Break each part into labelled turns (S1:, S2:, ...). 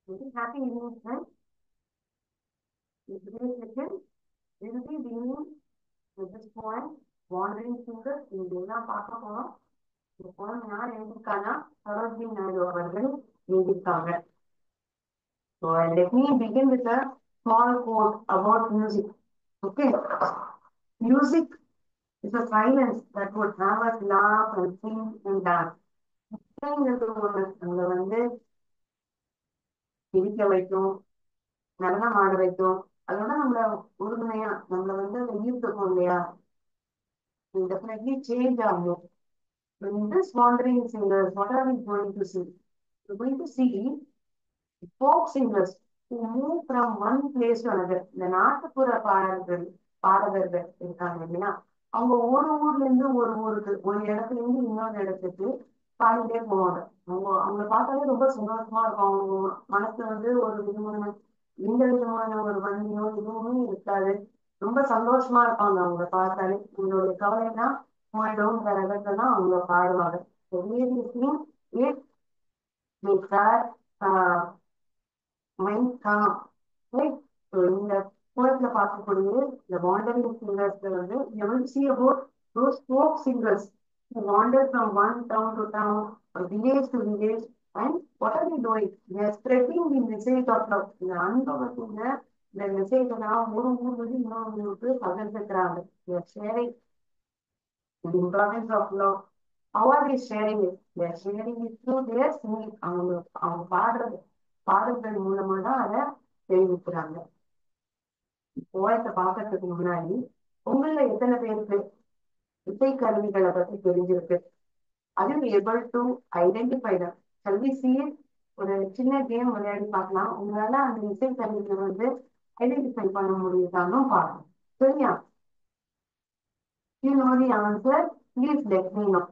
S1: Very happy evening, friends. In today's session, we will be beginning with this poem, Wandering Fingers. இதெல்லாம் பார்க்க போறோம். இந்த poem யார் எழுதியிருக்கானா சரோஜினி நாயுடு அவர்கள் எழுதியிருக்காங்க. So let me begin with a small quote about music. Okay, music is a silence that would have us laugh and sing and dance. நம்மள வந்து சிரிக்க வைக்கும், நடனம் ஆட வைக்கும். அதோட நம்மள உறுதுணையா நம்மள வந்து ஈர்த்துக்கும் இல்லையா? will definitely change our mood. But in this wandering singers, what are we going to see? We're going to see folk singers who move from one place to another. இந்த நாட்டுப்புற பாடகர்கள் இருக்காங்க இல்லையா? அவங்க ஒரு ஊர்ல இருந்து ஒரு ஊருக்கு, ஒரு இடத்துல இருந்து இன்னொரு இடத்துக்கு பாடிட்டே போவாங்க. அவங்கள பார்த்தாலே ரொம்ப சந்தோஷமா இருக்கும். அவங்க மனசுல வந்து ஒரு விதமான எந்த விதமான ஒரு வண்டியோ எதுவுமே இருக்காது. ரொம்ப சந்தோஷமா இருப்பாங்க அவங்க பார்த்தாலே. உங்களுடைய கவலைனா போயிடும் வேற இடத்துலதான் அவங்க பாடுவாங்க. Makes our mind calm. Right? So இந்த போயத்துல பார்க்கக்கூடிய இந்த வாண்டரிங் சிங்கர்ஸ்ல வந்து you will see about those folk singers who wander from one town to town or village to village, and what are they doing? They are spreading the message of love. இந்த அன்பை பத்தின இந்த message எல்லாம் ஒரு ஊர்ல இருந்து இன்னொரு ஊருக்கு பகிர்ந்துக்கிறாங்க. They are sharing the importance of love. How are they sharing it? They are sharing it through their singing. அவங்க பாடல்கள் மூலமா தான் அதை தெரிவிக்கிறாங்க. போயத்தை பார்க்கறதுக்கு முன்னாடி உங்கள எத்தனை பேருக்கு இசை கருவிகளை பத்தி தெரிஞ்சிருக்கு? அது ஏபிள் டு ஐடென்டிஃபை தான். கல்வி சீர் ஒரு சின்ன கேம் விளையாடி பார்க்கலாம். உங்களால அந்த இசை கருவிகளை வந்து ஐடென்டிஃபை பண்ண முடியுதான்னு பார்க்கலாம். சரியா? You know the answer, please let me know.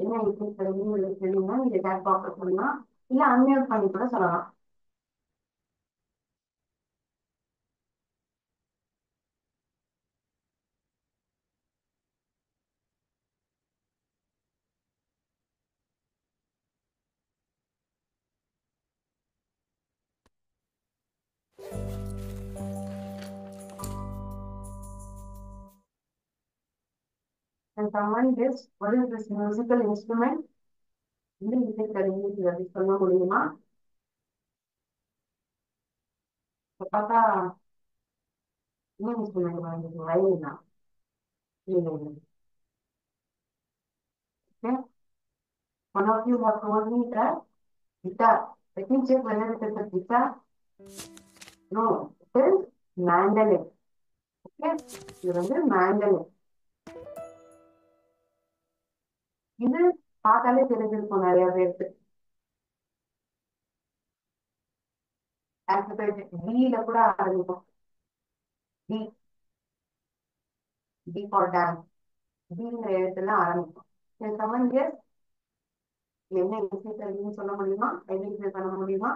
S1: என்ன இசை கருவி உங்களுக்கு தெரியுமா? நீங்க டேக் பாக்ஸ் சொல்லலாம், இல்ல அன்மியூட் பண்ணி கூட சொல்லலாம். And someone guess what is this musical instrument? இந்த இசை கருவி சொல்ல முடியுமா? பார்த்தா என்ன இன்ஸ்ட்ருமெண்ட் வாங்கிருக்கு? வயலினா? இல்லை. Okay. One of you have told me that guitar. Let me check whether it is a guitar. No, it is mandolin. Okay, இது வந்து mandolin. இது பார்த்தாலே தெரிஞ்சிருக்கும் நிறைய பேருக்கு. D-ல கூட ஆரம்பிக்கும். D, D for dance. D-ங்கிற எழுத்துல ஆரம்பிக்கும். Someone guess என்ன இசை கருவின்னு சொல்ல முடியுமா? ஐடென்டிஃபை பண்ண முடியுமா?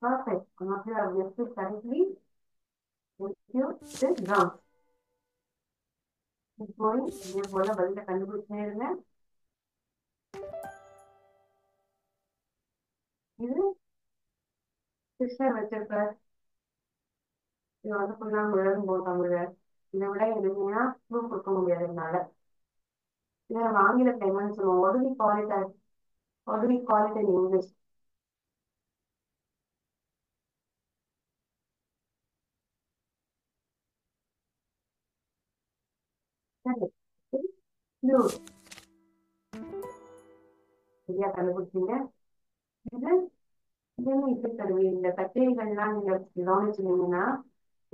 S1: Perfect. One of you have guessed it correctly. Thank you. It is drum. Keep going. இதே போல பதில கண்டுபிடிச்சே இருங்க. இது கிருஷ்ணர் வச்சிருக்கார். இது வந்து ஃபுல்லா முழங்கு போட்டாங்க. இதை விட எதுவுமே ப்ரூஃப் கொடுக்க முடியாதுனால இதை நம்ம ஆங்கிலத்தில் என்னன்னு சொல்லுவோம்? What do we call it in English? Flute. சரியா கண்டுபிடிச்சீங்க. இது இசைக்கருவி. இந்த கச்சேரிகள்லாம் நீங்க கவனிச்சிருந்தீங்கன்னா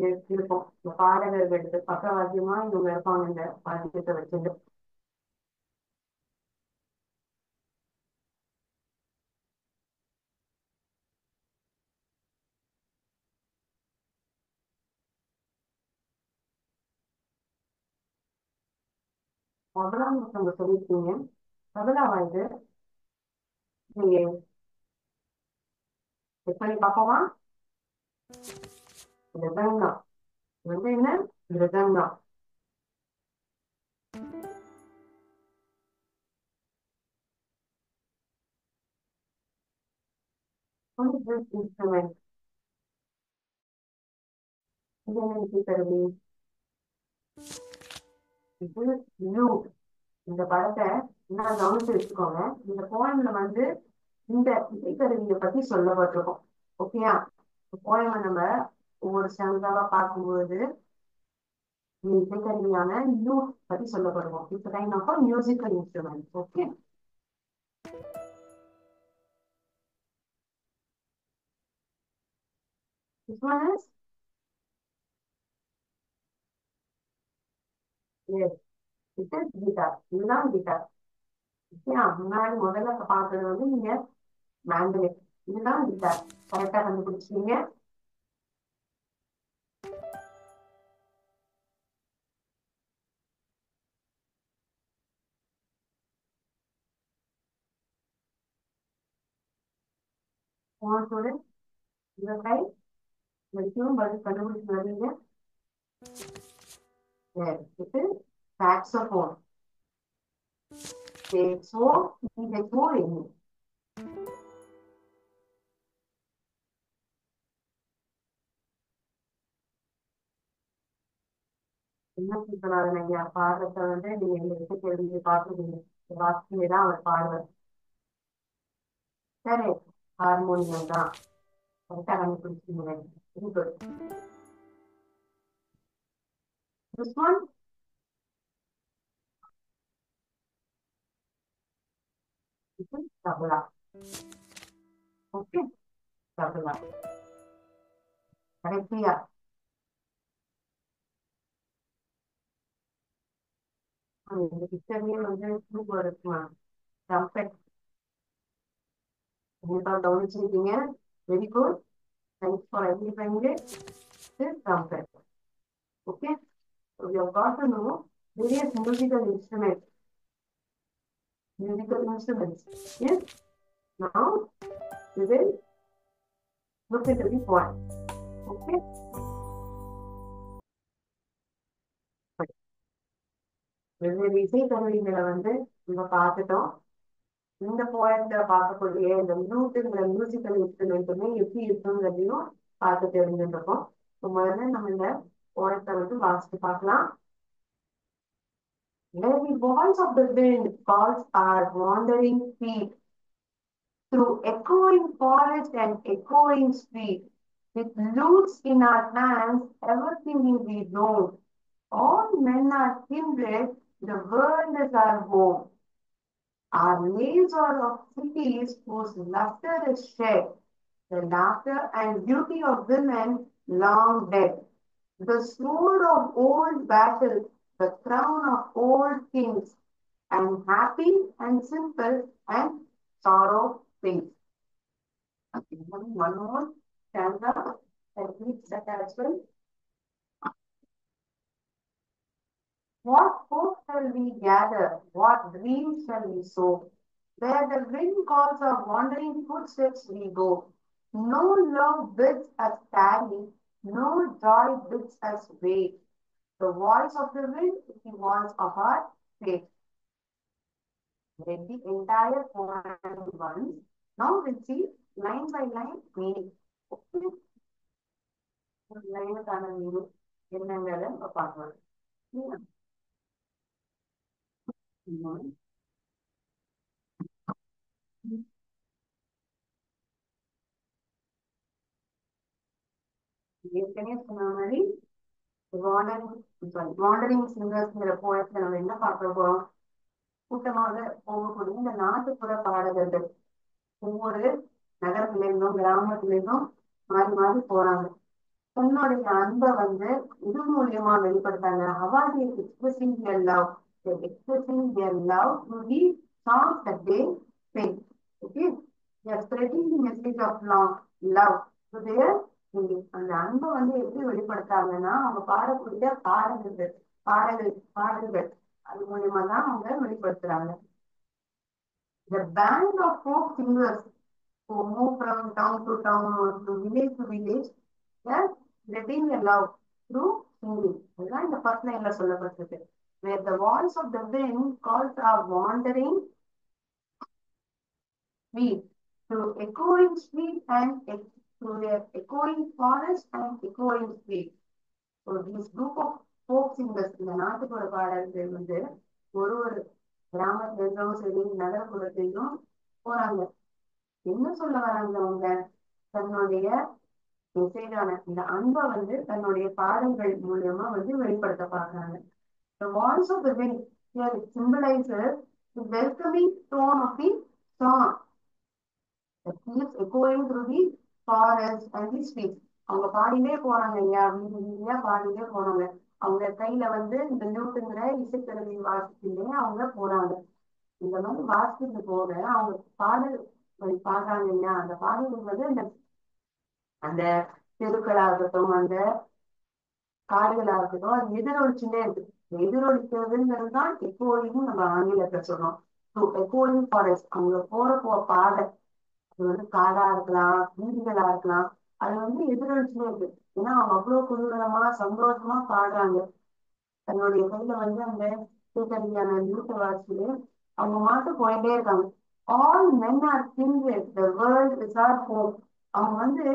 S1: இருக்கும். இந்த பாடகர்களுக்கு பக்கவாத்தியமா இவங்க இருப்பாங்க இந்த வாத்தியத்தை வச்சுட்டு. தபலாம் ஒருத்தவங்க சொல்லியிருக்கீங்க. தபலாவா இது? நீங்க செக் பண்ணி பார்ப்போமா? மிருதங்கம். இது வந்து என்ன? மிருதங்கம். What is this instrument? இது என்ன இசைக்கருவி? இது lute. இந்த படத்தை என்ன கவனிச்சு வச்சுக்கோங்க. இந்த போயம்ல வந்து இந்த இசைக்கருவியை பத்தி சொல்லப்பட்டிருக்கும். ஓகேயா? போயமை நம்ம ஒவ்வொரு ஸ்டாண்டாவா பார்க்கும்போது இந்த இசைக்கருவியான lute பத்தி சொல்லப்படுவோம். It's a kind of a musical instrument. Okay. This one is yes. It is guitar. இதுதான் guitar. ஓகேயா? முன்னாடி முதல்ல பார்த்தது வந்து நீங்க mandolin. இதுதான் guitar. கரெக்டா கண்டுபிடிச்சீங்க. உங்களோட இந்த கை வரைக்கும் பதில் கண்டுபிடிச்சு வரீங்க. Yes. It is saxophone. Saxophone. என்ன சொல்றாரு ஐயா? பாடத்தை வந்து நீங்க இந்த இசைக்கருவியை பார்த்துருக்கீங்க. வாசிலே தான் அவர் பாடுவார். சரி, ஹார்மோனியம் தான். கரெக்டா கண்டுபிடிச்சீங்க. Very good. This one, this is tabla. Okay, tabla. கரெக்டியா? இந்த பிக்சர்லயே வந்து சூப்பர் இருக்குமா? ட்ரம்பெட். கண்டிப்பா கவனிச்சிருக்கீங்க. Very good. Thanks for identifying it. This trumpet. Okay, so we have got to know various musical instruments. Musical instruments. Yes. Now we will look into the point. Okay. வெவ்வேறு இசைக்கருவிகளை வந்து நம்ம பார்த்துட்டோம். இந்த போயத்தை பார்க்கக்கூடிய இந்த லூட்டுங்கிற மியூசிக்கல் இன்ஸ்ட்ருமெண்ட்டுமே எப்படி இருக்குங்கிறதையும் பார்த்து தெரிஞ்சுருக்கோம். முதல்ல நம்ம இந்த போயத்தை வந்து வாசித்து பார்க்கலாம். Where the voice of the wind calls our wandering feet through echoing forest and echoing street, with lutes in our hands, ever thinking we roam. All men are kindred, the world is our home. Our lives are of cities whose luster is shed, the laughter and beauty of women long dead. The sword of old battles, the crown of old kings, and happy and simple and sorrow things. Okay, one more stanza that reads that as well. What hope shall we gather? What dreams shall we sow? Where the wind calls our wandering footsteps we go. No love bids us tarry, no joy bids us wait. The voice of the wind is the voice of our faith. Read the entire poem once. Now we'll see line by line meaning. Okay. லைனுக்கான meaning என்னங்கிறத பார்க்கலாம். ஏற்கனவே சொன்ன மாதிரி wandering சிங்கர்ஸ்ங்கிற போயத்துல நம்ம என்ன பார்க்க போறோம்? கூட்டமாக போகக்கூடிய இந்த நாட்டுப்புற பாடகர்கள் ஒவ்வொரு நகரத்திலிருந்தும் கிராமத்திலிருந்தும் மாறி மாறி போறாங்க. தன்னுடைய அன்பை வந்து இது மூலியமா வெளிப்படுத்தாங்க. அவாதி expressing their love, expressing their love to the songs that they sing. Okay, they are spreading the message of love to their singing. அந்த அன்பை வந்து எப்படி வெளிப்படுத்தாங்கன்னா அவங்க பாடக்கூடிய பாடல்கள் அது மூலியமா தான் அவங்க வெளிப்படுத்துறாங்க. The band of folk singers who move from town to town or to village, yes, spreading the love through singing. அதுதான் இந்த ஃபர்ஸ்ட் லைன்ல சொல்லப்பட்டிருக்கு. Where the voice of the wind calls our wandering feet through echoing street and through their echoing forest and echoing street. So this group of folk singers இந்த நாட்டுப்புற பாடல்கள் வந்து ஒரு கிராமத்திலும் சரி நகரப்புறத்திலும் போறாங்க. என்ன சொல்ல வராங்க அவங்க? தன்னுடைய மெசேஜான இந்த அன்பை வந்து தன்னுடைய பாடல்கள் மூலியமா வந்து வெளிப்படுத்த பாக்குறாங்க. The voice of the wind here it symbolizes the welcoming tone of the song that keeps echoing through the forest and the streets. அவங்க பாடினே போறாங்க இல்லையா, வீதி வீதியா பாடினே போறாங்க. அவங்க கையில வந்து இந்த நியூட்டுங்கிற இசைக்கருவி வாசிச்சுட்டே அவங்க போறாங்க. இந்த மாதிரி வாசிச்சுட்டு போக அவங்க பாடல் பாடுறாங்க இல்லையா, அந்த பாடல்கள் வந்து அந்த தெருக்களாகட்டும் அந்த காடுகளாகட்டும் அது எதிரொலிச்சுட்டே இருக்கு. எதிரொலிக்கிறதுங்கிறது தான் எக்கோயிங் நம்ம ஆங்கிலத்துல சொல்றோம். எக்கோயிங் ஃபாரஸ்ட் அவங்க போற பாதை அது வந்து காடா இருக்கலாம், வீடுகளா இருக்கலாம், அது வந்து எதிரொலிச்சுட்டே இருக்கு. ஏன்னா அவங்க அவ்வளவு குதூகலமா சந்தோஷமா பாடுறாங்க. தன்னுடைய கையில வந்து அந்த இசைக்கருவியான நியூட்ட வாசிச்சு அவங்க மாட்டு போயிட்டே இருக்காங்க. All men are kindred, the world is our home. அவங்க வந்து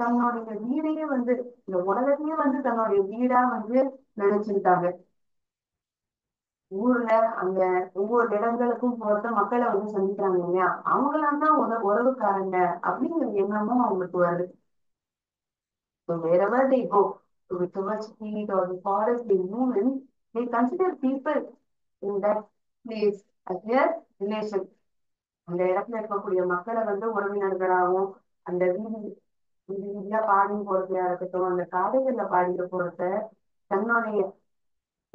S1: தன்னுடைய வீடையே வந்து இந்த உலகத்தையே வந்து தன்னுடைய வீடா வந்து நினைச்சுட்டாங்க. ஊர்ல அங்க ஒவ்வொரு இடங்களுக்கும் போற மக்களை வந்து சந்திக்கிறாங்க இல்லையா, அவங்களாம் தான் உறவுக்காரங்க அப்படிங்கிற எண்ணமும் அவங்களுக்கு வருது. So wherever they go, to the tourist street or the forest they move in, they consider people in that place as their relation. அந்த இடத்துல இருக்கக்கூடிய மக்களை வந்து உறவினர்களாகவும் அந்த வீதியா பாடி போறதையா இருக்கட்டும், அந்த காடுகள்ல பாடிட்டு போறத தன்னுடைய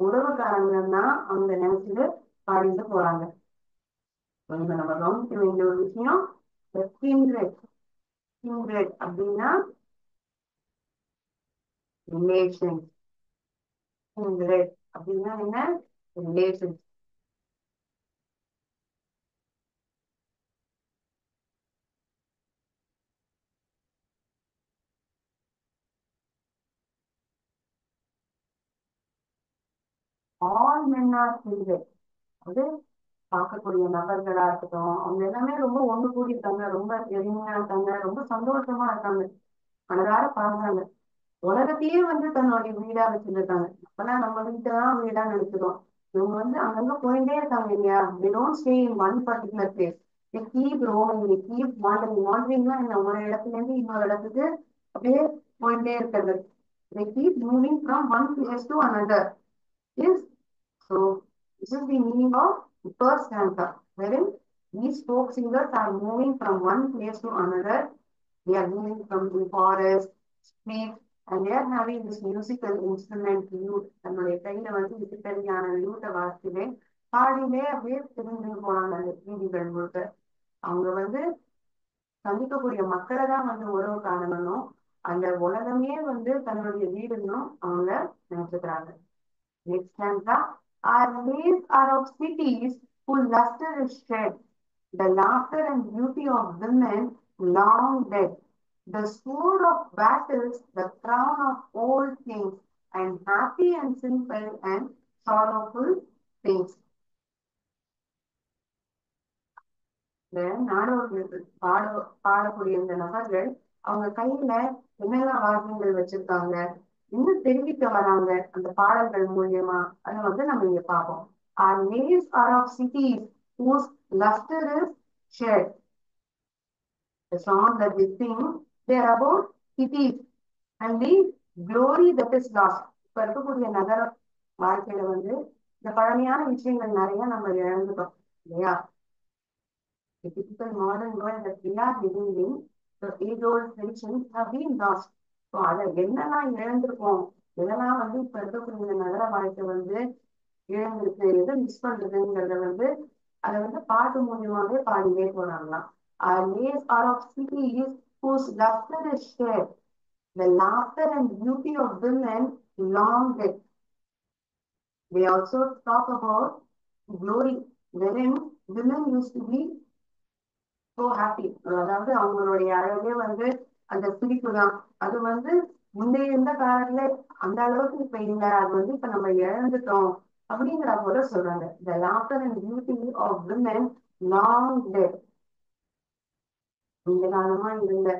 S1: உறவுக்காரங்கன்னா அவங்க நினைச்சுட்டு பாடிட்டு போறாங்க. இப்ப நம்ம கவனிக்க வேண்டிய ஒரு விஷயம் கிண்ட்ரெட். கிண்ட்ரெட் அப்படின்னா ரிலேஷன். கிண்ட்ரெட் அப்படின்னா என்ன? Relation. All men are kindred. அது பார்க்கக்கூடிய நபர்களா இருக்கட்டும், அவங்க எல்லாமே ரொம்ப ஒண்ணு கூடி இருக்காங்க, ரொம்ப எளிமையா இருக்காங்க, ரொம்ப சந்தோஷமா இருக்காங்க, மனதார பாடுறாங்க. உலகத்தையே வந்து தன்னுடைய வீடா வச்சிருக்காங்க. அப்பெல்லாம் நம்ம வீட்டெல்லாம் வீடா நினைச்சிடும். இவங்க வந்து அங்கங்க போயிட்டே இருக்காங்க இல்லையா, they don't stay in one particular place. They keep roaming, they keep wandering. Wanderingனா என்ன, ஒரு இடத்துல இருந்து இன்னொரு இடத்துக்கு அப்படியே போயிட்டே இருக்கிறது. They keep moving from one place to another. Yes. So this is the meaning of the first stanza, wherein these folk singers are moving from one place to another. They are moving from the forest, street, and they are having this musical instrument lute. தன்னுடைய கையில வந்து இசைக்கருவியான லூட்டை வாசிச்சுட்டே பாடியிலே அப்படியே திரும்பி போனாங்க அந்த வீதிகள் முழுக்க. அவங்க வந்து சந்திக்கக்கூடிய மக்களை தான் வந்து உறவு காணணும், அந்த உலகமே வந்து தன்னுடைய வீடுன்னும் அவங்க நினைச்சுக்கிறாங்க. Next stanza. Our days are of cities whose luster is shed, the laughter and beauty of women long dead, the sword of battles, the crown of old kings, and happy and simple and sorrowful things. இந்த நாடோடிகள் பாடக்கூடிய இந்த நபர்கள் அவங்க கையில என்னெல்லாம் வாக்கியங்கள் வச்சிருக்காங்க, இன்னும் தெரிவிக்க வராங்க அந்த பாடல்கள் மூலியமா, அதை வந்து நம்ம இங்க பார்ப்போம். Our names are of cities whose luster is shed. The song that we sing, they are about cities and the glory that is lost. இப்ப இருக்கக்கூடிய நகர வாழ்க்கையில வந்து இந்த பழமையான விஷயங்கள் நிறைய நம்ம இழந்துட்டோம் இல்லையா. The typical modern world that we are living in, the age-old traditions have been lost. So அதை என்னெல்லாம் இழந்திருக்கோம், இதெல்லாம் வந்து இப்ப இருக்கக்கூடிய நகர வாழ்க்கை வந்து இழந்திருக்கு, எதை மிஸ் பண்றதுங்கிறத வந்து அதை வந்து பாட்டு மூலியமாவே பாடிட்டே போறாங்களாம். Our days are of cities whose laughter is shared, the laughter and beauty of women long dead. They also talk about glory, wherein women used to be so happy. அதாவது அவங்களுடைய அழகே வந்து அந்த சிரிப்பு தான். அது வந்து முந்தைய இருந்த காலத்துல அந்த அளவுக்கு இப்ப இல்ல, அது வந்து இப்ப நம்ம இழந்துட்டோம் அப்படிங்கிற போல சொல்றாங்க. The laughter and beauty of women long dead. இந்த காலமா இருந்த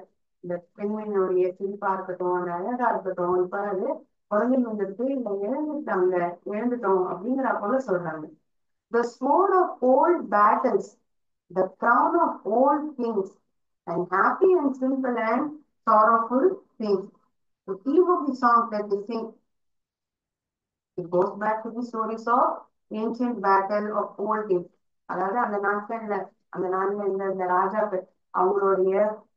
S1: இந்த பெண்மணியுடைய சிரிப்பா இருக்கட்டும், அந்த அழகா இருக்கட்டும், இப்ப அது குறைஞ்சு வந்துருக்கு, இல்ல இழந்துட்டாங்க, இழந்துட்டோம் அப்படிங்கிற போல சொல்றாங்க. The sword of old battles, the crown of old kings, and happy and simple and sorrowful things. The theme of the song that they sing, it goes back to the stories of ancient battle of old days. அதாவது அந்த நாட்கள்ல, அந்த நாள்ல இருந்த இந்த ராஜாக்கள் அவங்களுடைய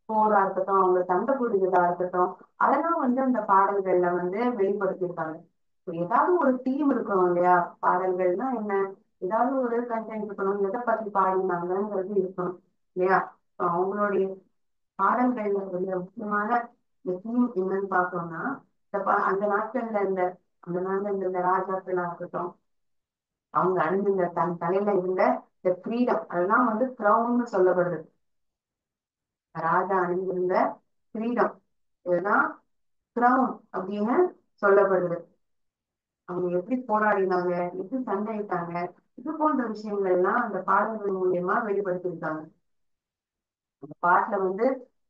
S1: போரா இருக்கட்டும், அவங்க சண்டை புரிஞ்சதா இருக்கட்டும், அதெல்லாம் வந்து அந்த பாடல்கள்ல வந்து வெளிப்படுத்தியிருக்காங்க. இப்ப ஏதாவது ஒரு தீம் இருக்கணும் இல்லையா? பாடல்கள்னா என்ன? ஏதாவது ஒரு கண்டென்ட் இருக்கணும், எதை பத்தி பாடினாங்கிறது இருக்கணும் இல்லையா? இப்ப அவங்களுடைய பாடல்கள்ல ஒரு முக்கியமான இந்த தீம் என்னன்னு பார்த்தோம்னா, அந்த நாட்கள்ல இந்த அந்த நாள்ல இந்த ராஜாக்களா இருக்கட்டும், அவங்க அணிந்திருந்த தன் தலையில இருந்த இந்த கிரீடம், அதெல்லாம் வந்து கிரவுன்னு சொல்லப்படுது. ராஜா அணிந்திருந்த கிரீடம், இதுதான் கிரவுன் அப்படின்னு சொல்லப்படுது. அவங்க எப்படி போராடினாங்க, எப்படி சண்டையிட்டாங்க, இது போன்ற விஷயங்கள் எல்லாம் அந்த பாடல்கள் மூலியமா வெளிப்படுத்தியிருக்காங்க. அந்த பாட்டுல வந்து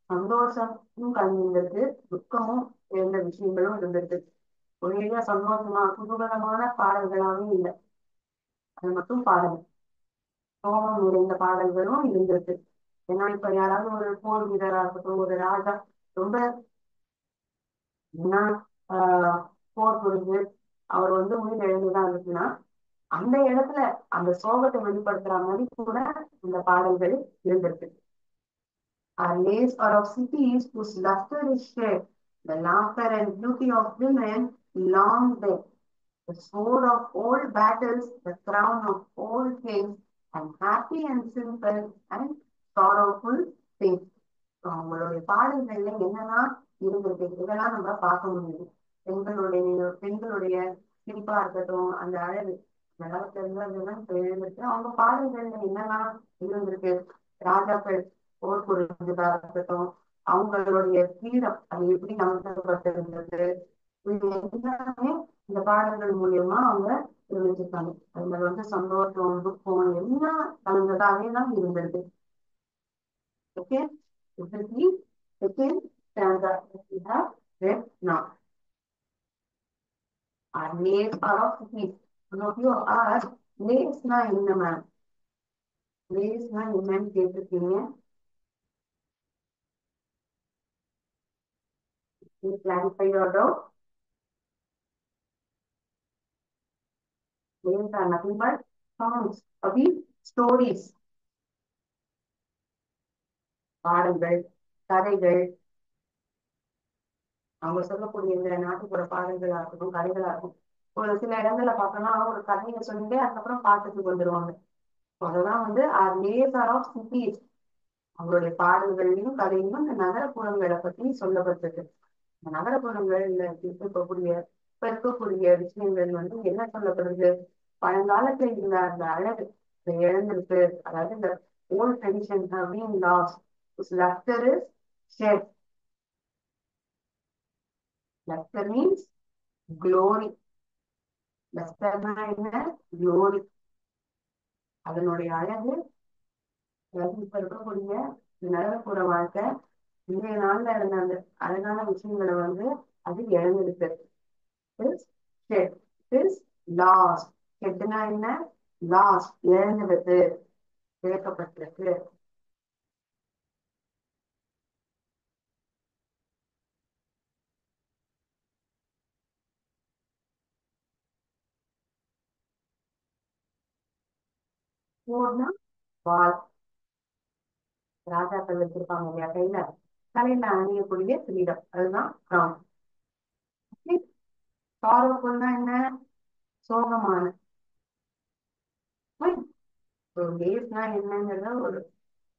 S1: சந்தோஷமும் கலந்துருக்கு, துக்கமும் இருந்த விஷயங்களும் இருந்திருக்கு. ஒரேடியா சந்தோஷமா குதூகலமான பாடல்களாவே இல்லை, அது மட்டும் பாடல் சோகம் நிறைந்த பாடல்களும் இருந்திருக்கு. ஏன்னா இப்ப யாராவது ஒரு போர் வீரரா இருக்கட்டும், ஒரு ராஜா ரொம்ப என்ன போர் புரிஞ்சு அவர் வந்து உயிர் இழந்துதான் இருக்குன்னா, அந்த இடத்துல அந்த சோகத்தை வெளிப்படுத்துற மாதிரி கூட இந்த பாடல்கள் இருந்திருக்கு. Our lays are of cities whose luster is shed, the laughter and beauty of women long dead, the sword of old battles, the crown of old kings, and happy and simple and sorrowful things. அவங்களுடைய பாடல்கள்ல என்னெல்லாம் இருந்திருக்கு, இதெல்லாம் நம்ம பார்க்க முடியுது. பெண்களுடைய சிரிப்பா இருக்கட்டும், அந்த அழகு, அதெல்லாம் தெரிஞ்சதெல்லாம் இருந்திருக்கு. அவங்க பாடல்கள்ல என்னெல்லாம் இருந்திருக்கு, ராஜாக்கள் போர் புரிஞ்சதா இருக்கட்டும், அவங்களுடைய வீரம் அது எப்படி நமக்கப்பட்டிருந்தது, இது எல்லாமே இந்த பாடல்கள் மூலியமா அவங்க தெரிவிச்சிருக்காங்க. அதுல வந்து சந்தோஷம், துக்கம் எல்லாம் கலந்ததாவே தான் இருந்திருக்கு. Okay, this is the second stanza that we have read now. Our names are of cities. Some of you ask, names na என்ன மேம்? names na என்னன்னு கேட்டிருக்கீங்க. Please clarify your doubt. Names are nothing but songs, Abhi stories, பாடல்கள், கதைகள், அவங்க சொல்லக்கூடிய இந்த நாட்டுப்புற பாடல்களா இருக்கட்டும், கதைகளா இருக்கும். ஒரு சில இடங்கள்ல பார்த்தோம்னா ஒரு கதையை சொல்லிட்டு அதுக்கப்புறம் பாட்டுக்கு வந்துருவாங்க. அதெல்லாம் வந்து லேசர் ஆஃப் சிட்டிஸ். அவங்களுடைய பாடல்களையும் கதையும் இந்த நகரப்புறங்களை பத்தி சொல்லப்பட்டிருக்கு. இந்த நகரப்புறங்கள்ல இப்ப இருக்கக்கூடிய விஷயங்கள் வந்து என்ன சொல்லப்படுது, பழங்காலத்துல இருந்த அந்த அழகு இழந்திருக்கு. அதாவது இந்த ஓல்ட் ட்ரெடிஷன் அப்படின்னு lost lustre is shed. Lustre means glory. லஸ்டர்னா என்ன? க்ளோரி. அதனுடைய அழகு, அதாவது இப்ப இருக்கக்கூடிய நகரப்புற வாழ்க்கை இன்றைய நாள்ல இருந்த அந்த அழகான விஷயங்களை வந்து அது இழந்திருக்கு. லாஸ்ட். கெட்டுனா என்ன? லாஸ்ட், இழந்துடுது, இழக்கப்பட்டிருக்கு. போர்னா வால். ராஜாக்கள் வச்சிருப்பாங்க இல்லையா கையில, தலையில அணியக்கூடிய கிரீடம், அதுதான் கிரவுன். சாரோஃபுல்னா என்ன? சோகமான. டேஸ்னா என்னங்கிறத ஒரு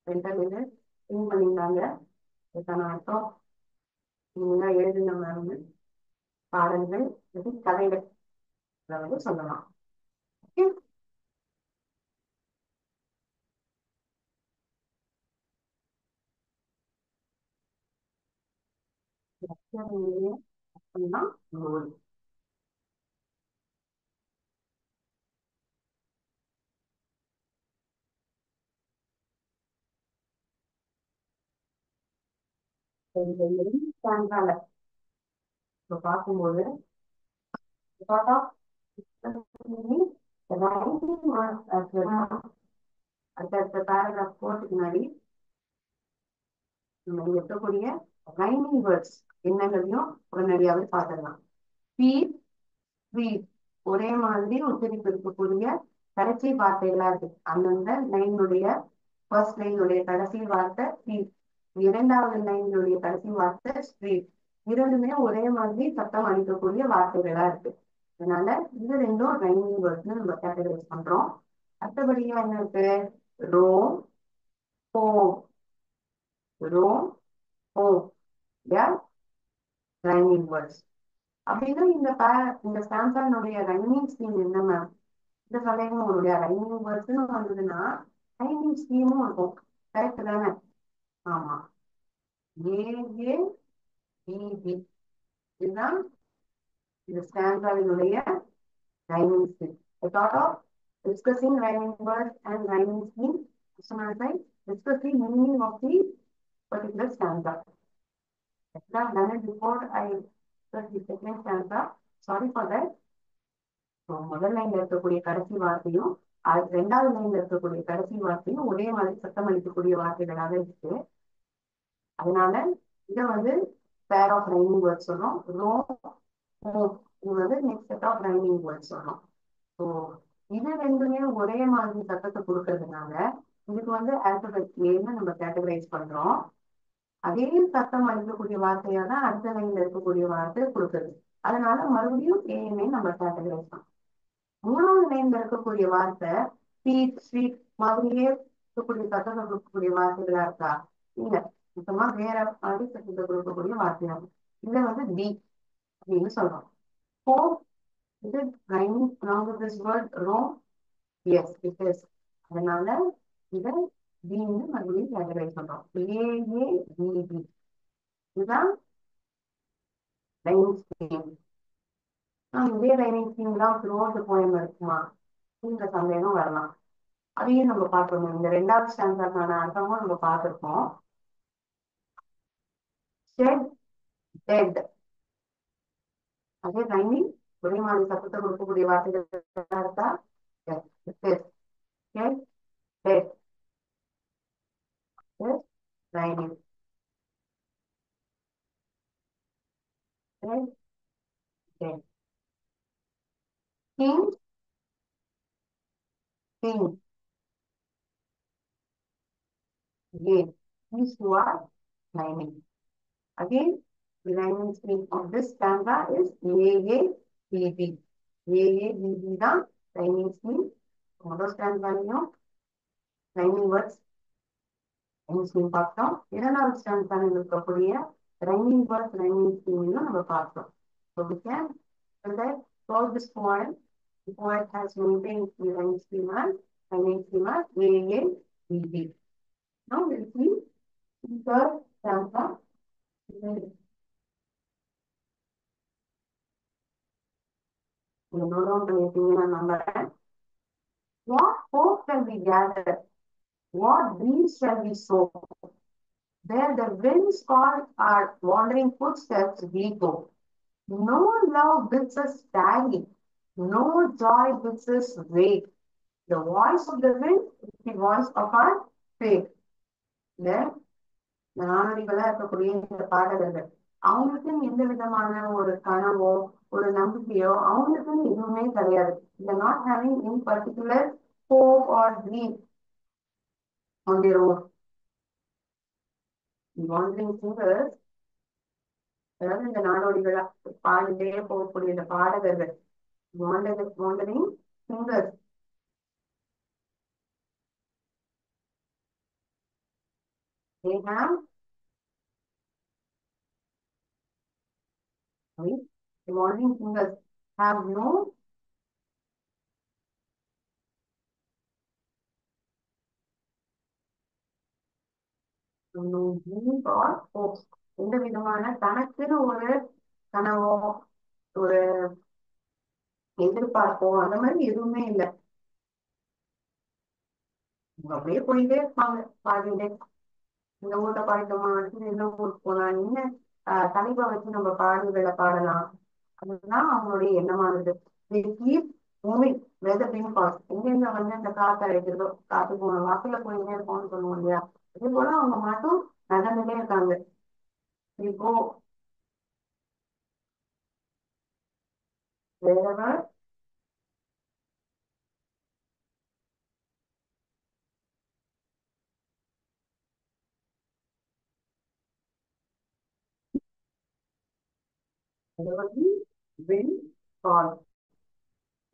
S1: 2 நிமிடம் திங்க் பண்ணியிருந்தாங்க. இதுக்கான அர்த்தம் நீங்க எழுதுன மாதிரி பாடல்கள், கதைகள், அதாவது சொல்லலாம். அதுதான் நூல். ஸ்டாண்டால இப்ப பார்க்கும்போது thought of writing was அடுத்த பேராகிராஃப் போறதுக்கு முன்னாடி நம்ம இங்க இருக்கக்கூடிய ரைமிங் வேர்ட்ஸ் என்னங்கிறதையும் உடனடியாவே பார்த்துடலாம். ஸ்பீட், ஸ்வீட் ஒரே மாதிரி உச்சரிப்பு இருக்கக்கூடிய கடைசி வார்த்தைகளா இருக்கு. அந்தந்த லைனுடைய ஃபர்ஸ்ட் லைனுடைய கடைசி வார்த்தை ஸ்பீட், இரண்டாவது லைனுடைய கடைசி வார்த்தை ஸ்ட்ரீட். இரண்டுமே ஒரே மாதிரி சத்தம் அளிக்கக்கூடிய வார்த்தைகளா இருக்கு. அதனால இது ரெண்டும் ரைமிங் வேர்ட்ஸ் நம்ம கேட்டகரைஸ் பண்றோம். அடுத்தபடியா என்ன இருக்கு? Roam, home, roam, home, rhyming words. அப்படின்னா இந்த ஸ்டான்ஸானுடைய ரைமிங் ஸ்கீம் என்ன மேம்? இந்த சந்தேகம் உங்களுடைய ரைமிங் வேர்ட்ஸ்னு வந்ததுன்னா ரைமிங் ஸ்கீமும் இருக்கும். கரெக்ட் தானே? ஆமா. ஏ பிபி இதுதான் இந்த ஸ்டான்ஸாவினுடைய rhyming scheme. I thought of discussing rhyming words and rhyming scheme as soon as I discuss the meaning of the particular stanza. I have done it before I discuss the second stanza. Sorry for that. முதல் லைன்ல இருக்கக்கூடிய கடைசி வார்த்தையும் ரெண்டாவது லைன்ல இருக்கக்கூடிய கடைசி வார்த்தையும் ஒரே மாதிரி சத்தம் அளிக்கக்கூடிய வார்த்தைகளாக இருக்கு. அதனால இதை வந்து பேர் ஆஃப் ரைமிங் வேர்ட்ஸ் சொல்றோம். இது வந்து next set of rhyming words சொல்றோம். ஸோ இது ரெண்டுமே ஒரே மாதிரி சத்தத்தை கொடுக்கறதுனால இதுக்கு வந்து ஆல்பபெட் ஏன்னு நம்ம கேட்டகரைஸ் பண்றோம். அதே சத்தம் அளிக்கக்கூடிய வார்த்தையா தான் அடுத்த லைன்ல இருக்கக்கூடிய வார்த்தை கொடுக்குறது. அதனால மறுபடியும் ஏஎம்ஏ நம்ம கேட்டகரைஸ் பண்றோம். மூணாவது லைன்ல இருக்கக்கூடிய வார்த்தை ஸ்வீட், ஸ்வீட் மாதிரியே இருக்கக்கூடிய சத்தத்தை கொடுக்கக்கூடிய வார்த்தைகளா இருக்கா? இல்ல, சுத்தமா வேற மாதிரி சத்தத்தை கொடுக்கக்கூடிய வார்த்தையா இருக்கும். இதை வந்து டி அப்படின்னு சொல்றோம். ஹோம், இது rhyming along with this word roam? Yes, it is. அதனால இதை பின்னு மறுபடியும் கேட்டகரைஸ் பண்றோம். ஏஏபிபி இதுதான் ரைமிங் ஸ்கீம். இதே ரைமிங் ஸ்கீம் தான் த்ரூஅவுட் தி போயம் இருக்குமா? இந்த சந்தேகம் வரலாம். அதையும் நம்ம பார்க்கணும். இந்த ரெண்டாவது ஸ்டாண்டர்டான அர்த்தமும் நம்ம பார்த்திருக்கோம். ஷெட், டெட் அதே ரைமிங் ஒரே மாதிரி சத்தத்தை கொடுக்கக்கூடிய வார்த்தைகள் இருக்கா? Shed, dead rhyming. Shed, dead. King, king. Again, these two are rhyming. Again, the rhyming scheme of this stanza is AABB. AABB தான் rhyming scheme. முதல் stanzaலையும் rhyming words rhyming scheme பார்த்தோம். இரண்டாவது stanzaலையும் இருக்கக்கூடிய rhyming words rhyming scheme நம்ம பார்த்தோம். So we can solve this poem. The poet has maintained the rhyming scheme as AABB. Now we'll see the third stanza. What hope shall we gather? What dreams shall we sow? Where the winds call our wandering footsteps we go. No love bids us tarry, no joy bids us wait. The voice of the wind is the voice of our faith. நானடிகளா இருக்கக்கூடிய இந்த பாடகர்கள் அவங்களுக்குன்னு எந்த விதமான ஒரு கனவோ ஒரு நம்பிக்கையோ அவங்களுக்குன்னு எதுவுமே கிடையாது. They're not having any particular hope or dream on their own. Wandering singers, அதாவது இந்த நாடோடிகளா பாடிட்டே போகக்கூடிய இந்த பாடகர்கள் wandering singers, they have the wandering singers have no dreams or hopes. எந்த விதமான தனக்குன்னு ஒரு கனவோ ஒரு எதிர்பார்ப்போ அந்த மாதிரி எதுவுமே இல்லை. அவங்க அப்படியே போயிட்டே இருப்பாங்க பாதியிலே. இந்த ஊர்ல பாடிட்டோமா, அடுத்தது இந்த ஊருக்கு போலாம், என்ன தலைப்பை வச்சு நம்ம பாடல்களை பாடலாம். அதுதான் அவங்களுடைய எண்ணமானது. They keep moving where the wind falls. எங்கெங்க வந்து அந்த காத்து அழைக்கிறதோ காத்து போகணும், வாக்குல போயிட்டே இருக்கோம்னு சொல்லுவோம் இல்லையா, அதே போல அவங்க மட்டும் நகர்ந்துட்டே இருக்காங்க. இப்போ wherever wherever the wind falls,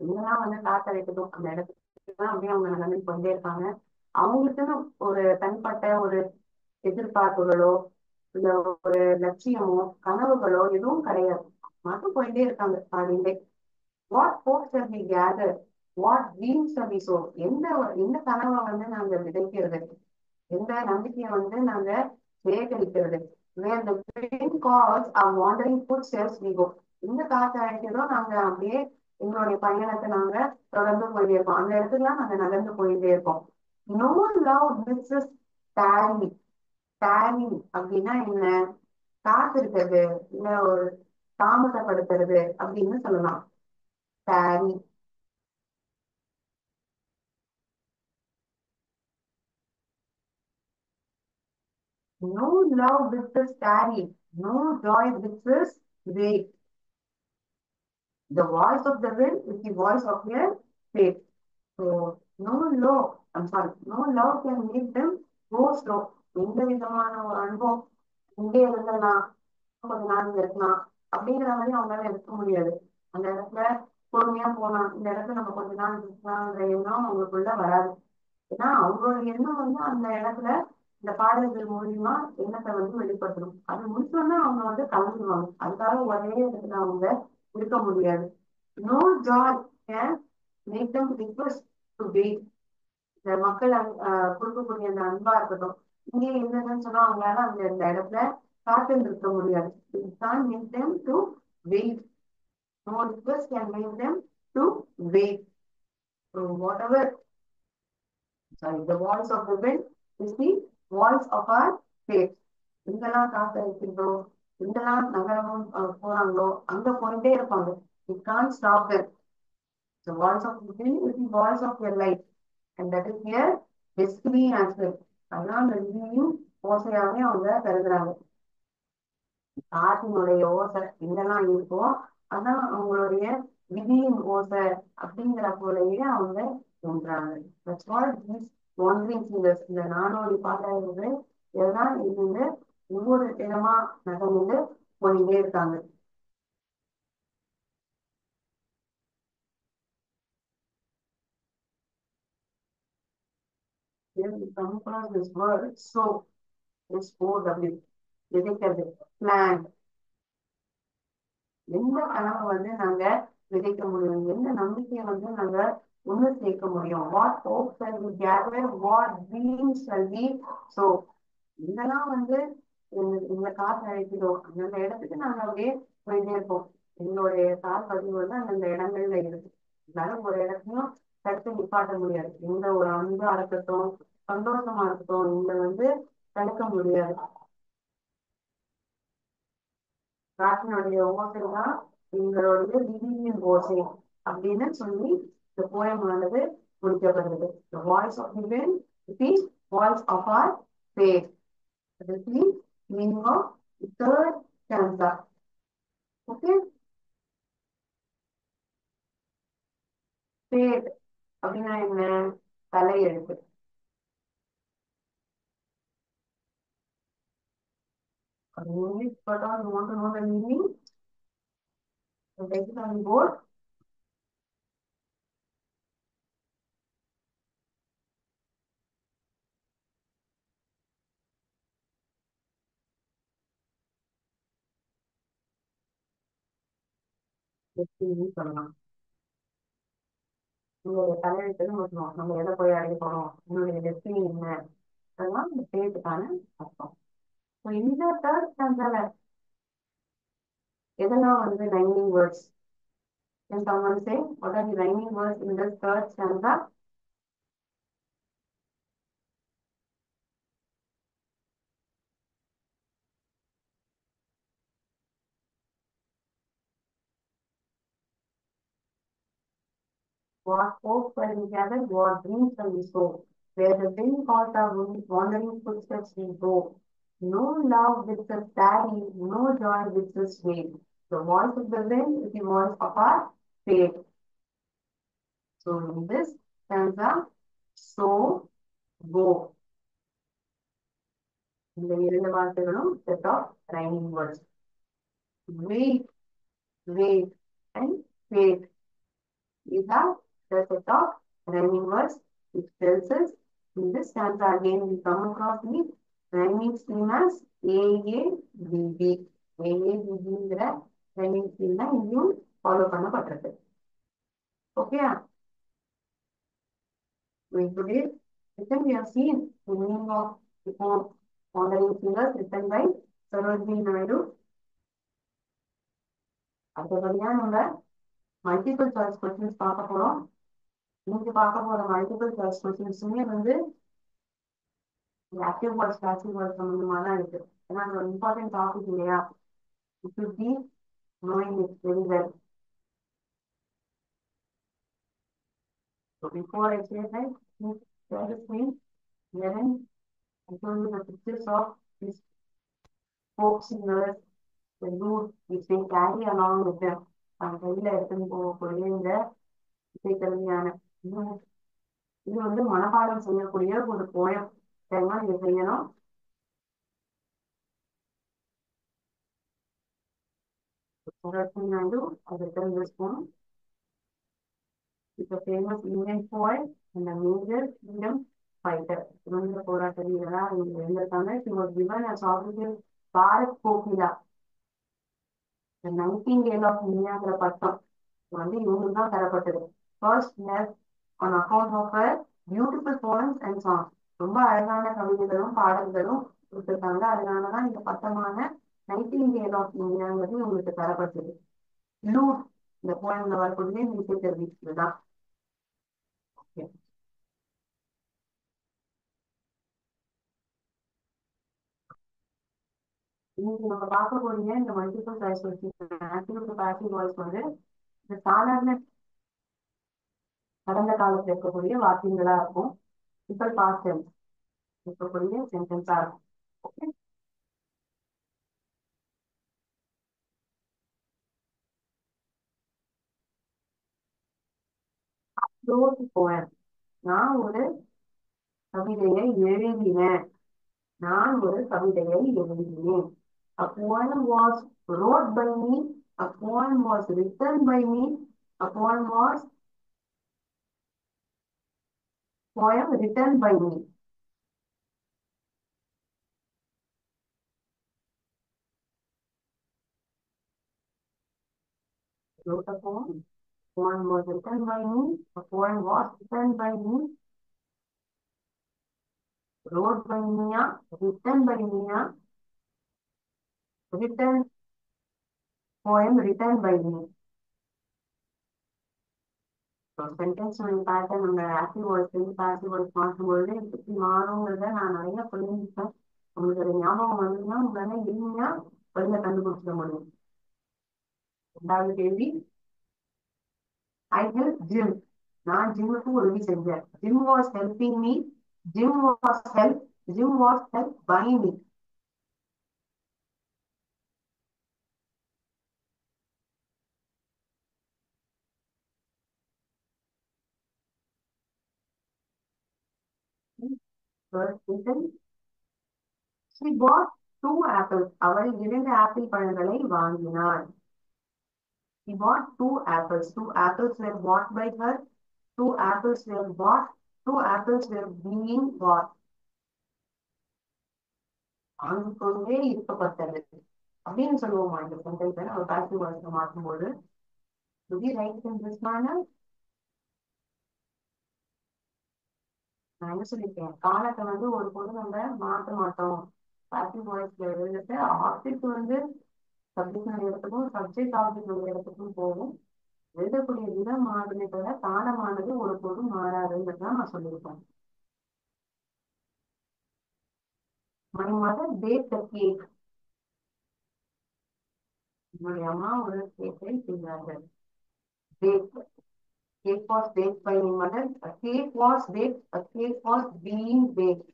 S1: எங்கெல்லாம் வந்து காத்து அழைக்குதோ அந்த இடத்துக்கு தான் அப்படியே அவங்க நகர்ந்து கொண்டே இருக்காங்க. அவங்களுக்குன்னு ஒரு தனிப்பட்ட ஒரு எதிர்பார்ப்புகளோ இல்ல ஒரு லட்சியமோ கனவுகளோ எதுவும் கிடையாது. மட்டும் போயிட்டே இருக்காங்க பாடிண்டே. What hopes are we gather, what dreams are we sow. எந்த எந்த கனவை வந்து நாங்க விதைக்கிறது, எந்த நம்பிக்கையை வந்து நாங்க சேகரிக்கிறது. where the wind calls our wandering footsteps we go. இந்த காற்று அழைக்கிறதோ நாங்க அப்படியே எங்களுடைய பயணத்தை நாங்க தொடர்ந்து போயிட்டே இருக்கோம். அந்த இடத்துக்குலாம் நாங்க நகர்ந்து போயிட்டே இருக்கோம். நோ லவ் திஸ் இஸ் டேரி. டேரி அப்படின்னா என்ன? காத்திருக்கிறது, இல்ல ஒரு தாமதப்படுத்துறது அப்படின்னு சொல்லலாம். டேரி. No love with this tarry, no joy with this wait. The voice of the wind is the voice of your faith. So no love, I'm sorry, no love can make them go slow. எந்த விதமான ஒரு அனுபவம் இங்கே இருந்தலாம், கொஞ்ச நாள் இங்க இருக்கலாம் அப்படிங்கிற மாதிரி அவங்களால இருக்க முடியாது. அந்த இடத்துல பொறுமையா போலாம், இந்த இடத்துல நம்ம கொஞ்ச நாள் இருக்கலாம்ன்ற எண்ணம் அவங்களுக்குள்ள வராது. ஏன்னா அவங்களோட எண்ணம் வந்து அந்த இடத்துல இந்த பாடல்கள் மூலியமா எண்ணத்தை வந்து வெளிப்படுத்தணும். அது முடிச்சோன்னா அவங்க வந்து கலந்துருவாங்க. அதுக்காக ஒரே இடத்துல அவங்க இருக்க முடியாது. No joy can make them request to wait. இந்த மக்கள் கொடுக்கக்கூடிய அந்த அன்பா இருக்கட்டும், இங்கே என்னன்னு சொன்னா அவங்களால அந்த இந்த இடத்துல காத்து இருக்க முடியாது. It can't make them to wait. No request can make them to wait. So whatever, sorry, the voice of the wind is the voice of our faith. எங்கெல்லாம் காத்து அடிக்கிறதோ, எங்கெல்லாம் நகரமும் போறாங்களோ அங்க போயிட்டே இருப்பாங்க. You can't stop them. The voice of the wind is the voice of your life. And that is their destiny as well. அதெல்லாம் அந்த விதியும் ஓசையாவே அவங்க கருதுறாங்க. காற்றினுடைய ஓசை எங்கெல்லாம் இருக்கோ அதான் அவங்களுடைய விதியின் ஓசை அப்படிங்கிற போலயே அவங்க தோன்றாங்க. That's what these wandering singers, இந்த நாடோடி பாடகர்கள் எல்லாம் இருந்து ஒவ்வொரு இடமா நகர்ந்து போயிட்டே இருக்காங்க. Here we come across this word so, SOW, விதைக்கிறது, plant. எந்த கனவை வந்து நாங்க விதைக்க முடியும், எந்த நம்பிக்கையை வந்து நாங்க ஒண்ணு சேர்க்க முடியும். What hope shall we gather, what dreams shall we sow. இதெல்லாம் வந்து எங்களை காத்து அழைக்கிறோ அந்தந்த இடத்துக்கு நாங்க அப்படியே போயிட்டே இருப்போம். எங்களுடைய கால் பதிவு வந்து அந்தந்த இடங்கள்ல இருக்கு. எல்லாரும் ஒரு இடத்தையும் தடுத்து நிப்பாட்ட முடியாது. எந்த ஒரு அன்பா இருக்கட்டும், சந்தோஷமா இருக்கட்டும், இங்க வந்து தடுக்க முடியாது. காற்றினுடைய ஓசை தான் எங்களுடைய விதியின் ஓசை அப்படின்னு சொல்லி இந்த போயமானது முடிக்கப்படுகிறது. The voice of the wind is the voice of our faith. That is the meaning of the third stanza. Okay? Faith அப்படின்னா என்ன? தலையெழுத்து. English, but all you want to know the meaning? So take it on board. Destiny சொல்லலாம். உங்களுடைய தலையெழுத்துன்னு சொல்லணும். நம்ம எதை போய் அடைய போறோம், உங்களுடைய டெஸ்டினி என்ன, அதெல்லாம் இந்த ஃபேத்துக்கான அர்த்தம். So இந்த தேர்ட் ஸ்டாண்டால எதெல்லாம் வந்து rhyming words? Can someone say what are the rhyming words in the third stanza? What hope shall we gather, what dreams shall we sow? Where the wind calls our wandering footsteps we go. No love bids us tarry, no joy bids us wait. The voice of the wind is the voice of our fate. So in this stanza, so go. இந்த இரண்டு வார்த்தைகளும் set of rhyming words. Wait, wait, and wait. We have the set of rhyming words which tells us in this stanza again we come across the rhyming scheme as AABB. AABBங்கிற rhyming scheme தான் இங்கேயும் follow பண்ணப்பட்டிருக்கு. Okay, today written we have seen the meaning of the four wandering singers written by Sarojini Naidu. அடுத்தபடியா நம்ம multiple choice questions பார்க்க போறோம். இன்னைக்கு பார்க்க போற மல்டிபிள் சாய்ஸ் கொஸ்டின்ஸுமே வந்து ஆக்டிவ் வாய்ஸ் பேசிவ் வாய்ஸ் சம்பந்தமா தான் இருக்கு. ஏன்னா அது ஒரு இம்பார்ட்டன்ட் டாபிக் இல்லையா? It should be knowing it very well. So before I say that, please share the screen. Wherein I show you the pictures of these folk singers, the lute which they carry along with them. அவங்க கையில எடுத்துன்னு போகக்கூடிய இந்த இசைக்கருவியான இது வந்து மனப்பாடம் செய்யக்கூடிய ஒரு போயம். சரிமா, இதை செய்யணும். Sarojini Naidu has written this poem. It's a famous Indian poet and a major freedom fighter. சுதந்திர போராட்ட வீரரா இவங்க இருந்திருக்காங்க. She was given as official Bharat Kokila, the nightingale of இந்தியாங்கிற பட்டம் வந்து இவங்களுக்கு தான் தரப்பட்டது. First left on account of her beautiful poems and songs. ரொம்ப அழகான கவிதைகளும் பாடல்களும் கொடுத்திருக்காங்க. அதனாலதான் இந்த பட்டமான நைட்டிங்கேல் ஆஃப் இந்தியாங்கிறது இவங்களுக்கு தரப்பட்டது. லூட் இந்த போயம்ல வரக்கூடிய இந்த இசைக்கருவி இதுதான். இன்னைக்கு நம்ம பார்க்கக்கூடிய இந்த multiple choice question active to passive voice வந்து இந்த சாதாரண கடந்த காலத்துல இருக்கக்கூடிய வாக்கியங்களா இருக்கும். இப்போ பாஸ்ட் டென்ஸ் இருக்கக்கூடிய சென்டென்ஸா இருக்கும். Okay, poem. நான் ஒரு கவிதையை எழுதினேன். நான் ஒரு கவிதையை எழுதினேன். A poem was wrote by me. A poem was written by me. A poem written by me. Wrote a poem. Poem was written by me. A poem was written by me. Wrote by me. Written by me. Written poem written by me. Sentence pattern நம்ம active voice passive voice மாற்றும்பொழுது எப்படி மாறுங்கிறத நான் நிறைய புரிஞ்சுப்பேன். உங்களுக்கு ஒரு ஞாபகம் வந்ததுன்னா உங்களால எளிமையா பதில கண்டுபிடிச்சிட முடியும். ரெண்டாவது கேள்வி, ஐ ஹெல்ப் ஜிம். நான் ஜிம்முக்கு உதவி செஞ்சேன். Jim was helping me. Jim was help by me. She bought 2 apples. அவள் 2 ஆப்பிள் பழங்களை வாங்கினாள். She bought 2 apples. 2 apples were bought by her. 2 apples were bought. 2 apples were being bought. வாங்கி கொண்டே இருக்கப்பட்டது அப்படின்னு சொல்லுவோமா இந்த சென்டென்ஸை நம்ம பாசிவ் வாய்ஸ்ல மாற்றும்போது? Do we write in this manner? நான் என்ன சொல்லியிருக்கேன், காலத்தை வந்து ஒரு பொருள் நம்ம மாற்ற மாட்டோம். பாசிவ் வாய்ஸ்ல எழுதுறது ஆப்ஜெக்ட் வந்து சப்ஜெக்ட் இடத்துக்கும் சப்ஜெக்ட் ஆப்ஜெக்ட் இடத்துக்கும் போகும். எழுதக்கூடிய விதம் மாறுமே தவிர காலமானது ஒருபோதும் மாறாதுன்றது தான் நான் சொல்லியிருக்கேன். My mother baked a cake. என்னுடைய அம்மா ஒரு கேக்கை செய்தார்கள். Baked. Cake was baked by my mother. A cake was baked. A cake was being baked.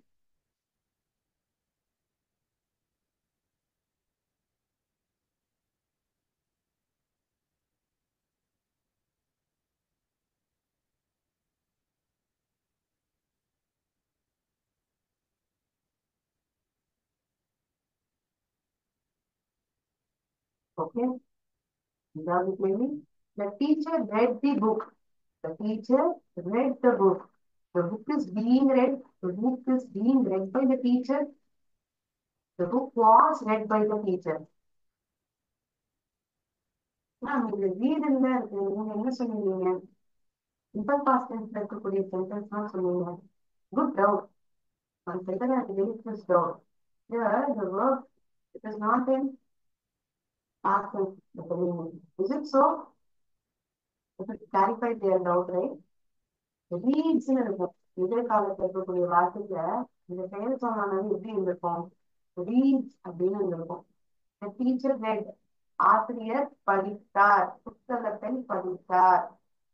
S1: Okay. Without maybe the teacher read the book. The teacher read the book. The book is being read. The book is being read by the teacher. The book was read by the teacher. Ma'am இது ரீடுல இருக்கு. நீங்க என்ன சொன்னீங்க? இப்பர் past டென்ஸ்ல இருக்கக்கூடிய sentence தான் சொன்னீங்க. Good doubt. One second, I have to delete this doubt. Here, the verb, it is not in past tense. Is it so? If it clarified their doubt, right? ரீட்ஸ்னு இருக்கும். எதிர்காலத்தில் இருக்கக்கூடிய வார்த்தையில இந்த பெயர் சொன்னாலும் எப்படி இருந்திருக்கும்? ரீட்ஸ் அப்படின்னு இருந்திருக்கும். டீச்சர் ரெட், ஆசிரியர் படித்தார், புத்தகத்தை படித்தார்.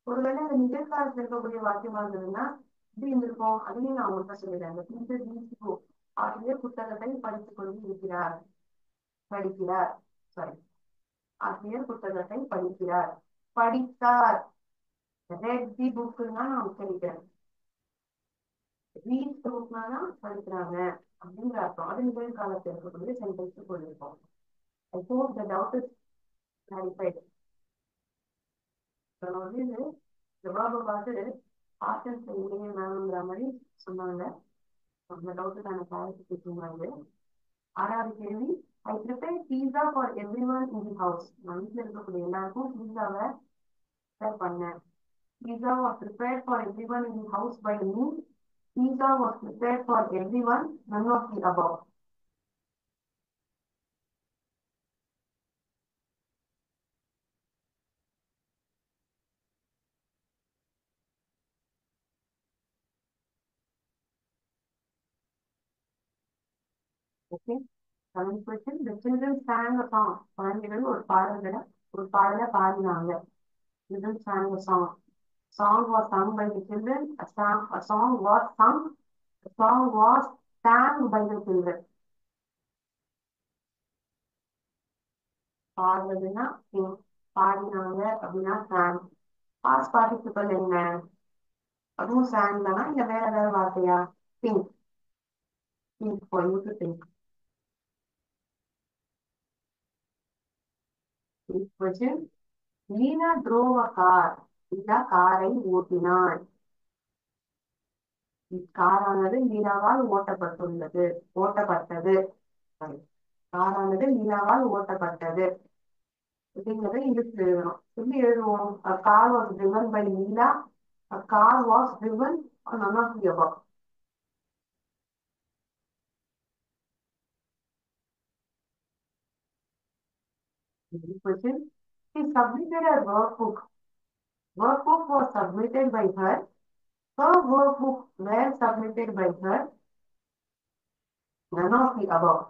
S1: ஒருவேளை இந்த நிகழ்காலத்தில் இருக்கக்கூடிய வாக்கியமா இருந்ததுன்னா எப்படி இருந்திருக்கும்? அதையும் நான் உங்கள்கிட்ட சொல்லிடுறேன். டீச்சர் ரீட்ஸ், ஆசிரியர் புத்தகத்தை படித்துக் கொண்டு இருக்கிறார், படிக்கிறார். சாரி, ஆசிரியர் புத்தகத்தை படிக்கிறார், படித்தார். ரெட் தி புக்குன்னா நான் உச்சரிக்கிறேன். ரீட் புக்னா படிக்கிறாங்க அப்படிங்கிற அர்த்தம். அது நிகழ்காலத்தில் இருக்கக்கூடிய சென்டென்ஸ் சொல்லியிருக்கோம். I hope the doubt is clarified. வந்து இது ஜவாபை பார்த்து ஆப்ஷன்ஸ் இல்லையே மேம்ங்கிற மாதிரி சொன்னாங்க. அந்த டவுட்டுக்கான கிளாரிஃபிகேஷன் வந்து 6வது கேள்வி. I prepared pizza for everyone in the house. நான் வீட்டில் இருக்கக்கூடிய எல்லாருக்கும் பீஸாவை ப்ரிப்பேர் பண்ணேன். Pizza was prepared for everyone in the house by me. Pizza was prepared for everyone. None of the above. Okay. Seventh question. The children sang a song. குழந்தைகள் ஒரு பாடலை பாடினாங்க. Children sang a song. Song was sung by the children. A song was sung. A song was sang by the children. பாடுறதுன்னா sing. பாடினாங்க அப்படின்னா sang. Past participle என்ன? அதுவும் sang தானா இல்ல வேற ஏதாவது வார்த்தையா? Think. Think for you to think. Next question. Lina drove a car. Leena காரை ஓட்டினாள். காரானது லீனாவால் ஓட்டப்பட்டது. காரானது லீனாவால் ஓட்டப்பட்டது அப்படிங்கிறத இங்கிலீஷ்ல எழுதணும். எப்படி எழுதுவோம்? A car was driven by Leela. A car was driven on none of the above. Question. She submitted a workbook. Workbook was submitted by her. Her workbook were submitted by her. None of the above.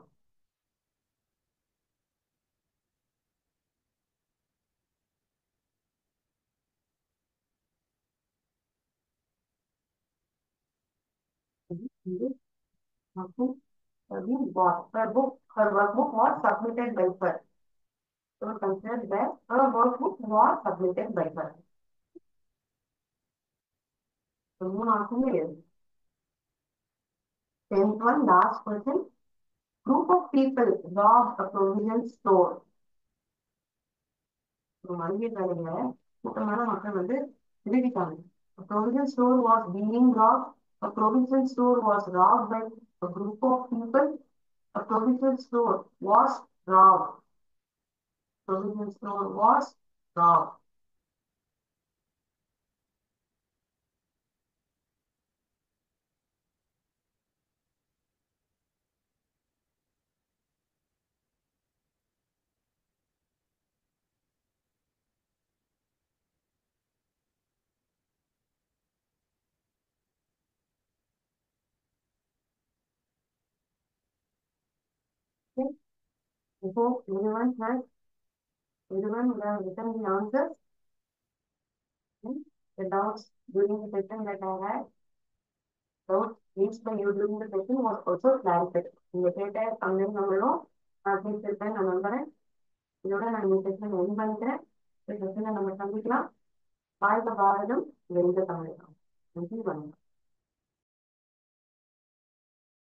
S1: Her workbook was submitted by her. So consider that her workbook was submitted by her. So மூணு option எழுது. 10th one, last question. Group of people robbed a provision store. மளிகை கடையில கூட்டமான மக்கள் வந்து திருடிட்டாங்க. A provision store was being robbed. A provision store was robbed by a group of people. A provision store was robbed. Provision store was robbed. I hope everyone would have written the answers. The doubts during the session that I had, doubts raised by you during the session was also clarified. நீங்க கேட்ட சந்தேகங்களும் நான் தீர்த்திருப்பேன் நான் நம்புறேன். இதோட நான் இந்த session என் பண்ணிக்கிறேன். இந்த செஷனை நம்ம சந்திக்கலாம். வாழ்க பாரதம், வெல்க தமிழகம். நன்றி, வணக்கம்.